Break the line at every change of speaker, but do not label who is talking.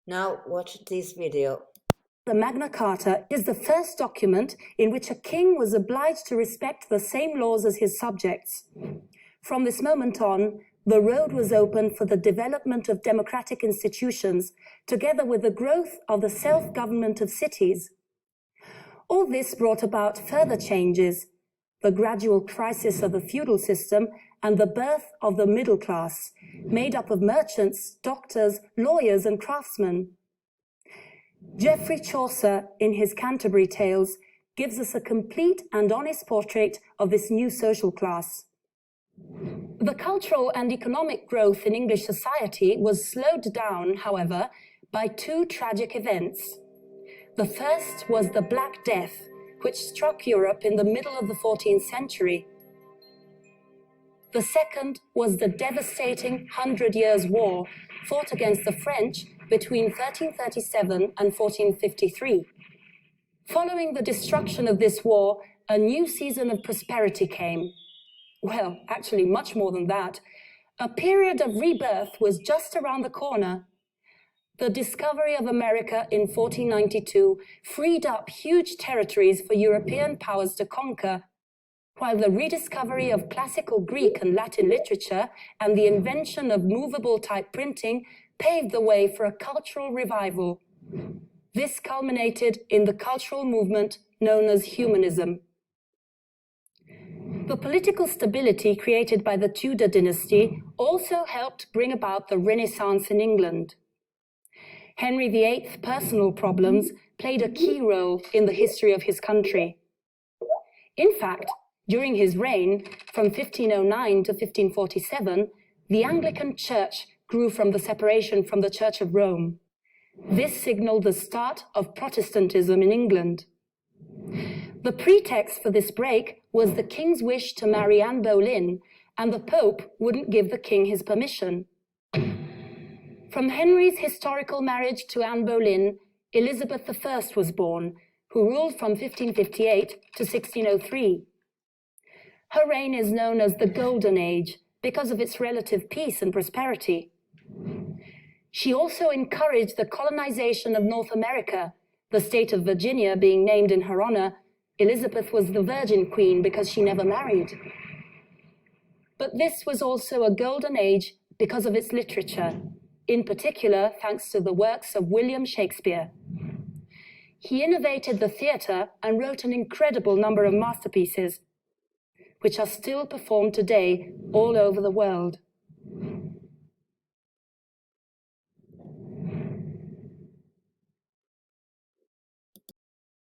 Now watch this video.
The Magna Carta is the first document in which a king was obliged to respect the same laws as his subjects. From this moment on, the road was open for the development of democratic institutions, together with the growth of the self-government of cities. All this brought about further changes, the gradual crisis of the feudal system and the birth of the middle class, made up of merchants, doctors, lawyers, and craftsmen. Geoffrey Chaucer, in his Canterbury Tales, gives us a complete and honest portrait of this new social class. The cultural and economic growth in English society was slowed down, however, by two tragic events. The first was the Black Death, which struck Europe in the middle of the 14th century. The second was the devastating 100 Years' War, fought against the French between 1337 and 1453. Following the destruction of this war, a new season of prosperity came. Well, actually much more than that. A period of rebirth was just around the corner. The discovery of America in 1492 freed up huge territories for European powers to conquer, while the rediscovery of classical Greek and Latin literature and the invention of movable type printing paved the way for a cultural revival. This culminated in the cultural movement known as humanism. The political stability created by the Tudor dynasty also helped bring about the Renaissance in England. Henry VIII's personal problems played a key role in the history of his country. In fact, during his reign, from 1509 to 1547, the Anglican Church grew from the separation from the Church of Rome. This signaled the start of Protestantism in England. The pretext for this break was the king's wish to marry Anne Boleyn, and the Pope wouldn't give the king his permission. From Henry's historical marriage to Anne Boleyn, Elizabeth I was born, who ruled from 1558 to 1603. Her reign is known as the Golden Age because of its relative peace and prosperity. She also encouraged the colonization of North America, the state of Virginia being named in her honor. Elizabeth was the Virgin Queen because she never married. But this was also a golden age because of its literature, in particular thanks to the works of William Shakespeare. He innovated the theatre and wrote an incredible number of masterpieces, which are still performed today all over the world.